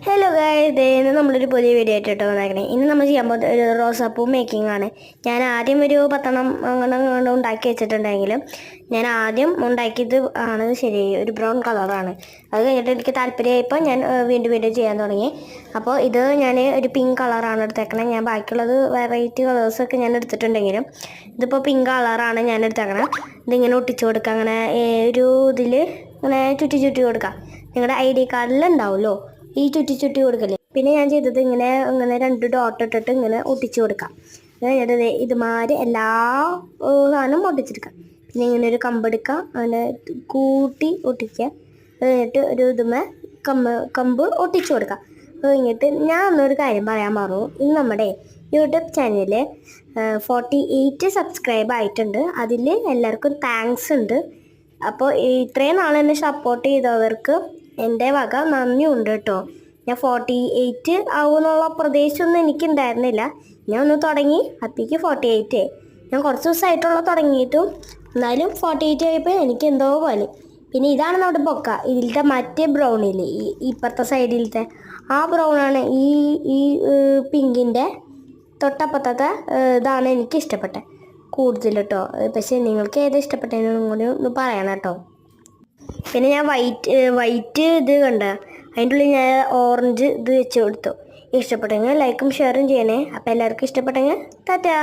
Hello guys, ഇന്ന് നമ്മളൊരു പുതിയ വീഡിയോ ആയിട്ട് വന്നേക്കണേ. ഇന്ന് നമ്മൾ ചെയ്യാൻ പോകുന്നത് ഒരു റോസാപ്പൂ മേക്കിംഗ് ആണ്. ഞാൻ ആദ്യം ഒരു 10 അങ്ങനെ ഉണ്ടാക്കി വെച്ചിട്ടുണ്ടെങ്കിലും ഞാൻ ആദ്യം ഉണ്ടാക്കിയത് ആണ് ശരി, ഒരു ബ്രൗൺ കളറാണ്. അത് കഴിഞ്ഞിട്ട് എനിക്ക് താല്പര്യമായപ്പോൾ ഞാൻ വീണ്ടും ചെയ്യാൻ തുടങ്ങി. അപ്പോൾ ഇത് ഞാൻ ഒരു പിങ്ക് കളറാണ് എടുത്തേക്കണേ. ഞാൻ ബാക്കിയുള്ളത് വെറൈറ്റി കളേഴ്സൊക്കെ ഞാൻ എടുത്തിട്ടുണ്ടെങ്കിലും ഇതിപ്പോൾ പിങ്ക് കളറാണ് ഞാൻ എടുത്തേക്കണേ. ഇതിങ്ങനെ ഒട്ടിച്ചു കൊടുക്കുക, അങ്ങനെ ഒരു ഇതിൽ ഇങ്ങനെ ചുറ്റി കൊടുക്കുക. നിങ്ങളുടെ ID കാർഡിൽ ഉണ്ടാവുമല്ലോ ഈ ചുറ്റി കൊടുക്കല്ലേ. പിന്നെ ഞാൻ ചെയ്തത് ഇങ്ങനെ 2 ഡോട്ട് ഇട്ടിട്ട് ഇങ്ങനെ ഒട്ടിച്ചു കൊടുക്കാം. കഴിഞ്ഞിട്ട് ഇതുമാതിരി എല്ലാ സാധനം ഒട്ടിച്ചെടുക്കാം. പിന്നെ ഇങ്ങനെ ഒരു കമ്പെടുക്കാം, അങ്ങനെ കൂട്ടി ഒട്ടിക്കുക. കഴിഞ്ഞിട്ട് ഒരു ഇതുമേ കമ്പ് ഒട്ടിച്ചു കൊടുക്കാം. കഴിഞ്ഞിട്ട് ഞാൻ ഒന്നൊരു കാര്യം പറയാൻ മറന്നു. ഇന്ന് നമ്മുടെ യൂട്യൂബ് ചാനലിൽ 48 സബ്സ്ക്രൈബ് ആയിട്ടുണ്ട്. അതിൽ എല്ലാവർക്കും താങ്ക്സ് ഉണ്ട്. അപ്പോൾ ഇത്രയും നാൾ എന്നെ സപ്പോർട്ട് ചെയ്തവർക്ക് എൻ്റെ വക നന്ദി ഉണ്ട് കേട്ടോ. ഞാൻ 48 ആവുമെന്നുള്ള പ്രതീക്ഷയൊന്നും എനിക്കുണ്ടായിരുന്നില്ല. ഞാൻ ഒന്ന് തുടങ്ങി അപ്പോഴേക്ക് 48. ഞാൻ കുറച്ച് ദിവസമായിട്ടുള്ള തുടങ്ങിയിട്ടും എന്നാലും 48 ആയപ്പോൾ എനിക്ക് എന്തോ പോലെ. പിന്നെ ഇതാണ് നമ്മുടെ ബൊക്ക. ഇതിലത്തെ മറ്റേ ബ്രൗണില്ലേ, ഇപ്പുറത്തെ സൈഡിലത്തെ ആ ബ്രൗണാണ് ഈ പിങ്കിൻ്റെ തൊട്ടപ്പുറത്തെ ഇതാണ് എനിക്ക് ഇഷ്ടപ്പെട്ടത് കൂടുതൽ കേട്ടോ. പക്ഷേ നിങ്ങൾക്ക് ഏതാ ഇഷ്ടപ്പെട്ടതെന്നും കൂടി ഒന്ന് പറയണം കേട്ടോ. പിന്നെ ഞാൻ വൈറ്റ് ഇത് കണ്ട, അതിൻ്റെ ഉള്ളിൽ ഞാൻ ഓറഞ്ച് ഇത് വെച്ച് കൊടുത്തു. ഇഷ്ടപ്പെട്ടെങ്കിൽ ലൈക്കും ഷെയറും ചെയ്യണേ. അപ്പോൾ എല്ലാവർക്കും ഇഷ്ടപ്പെട്ടെങ്കിൽ ടാറ്റാ.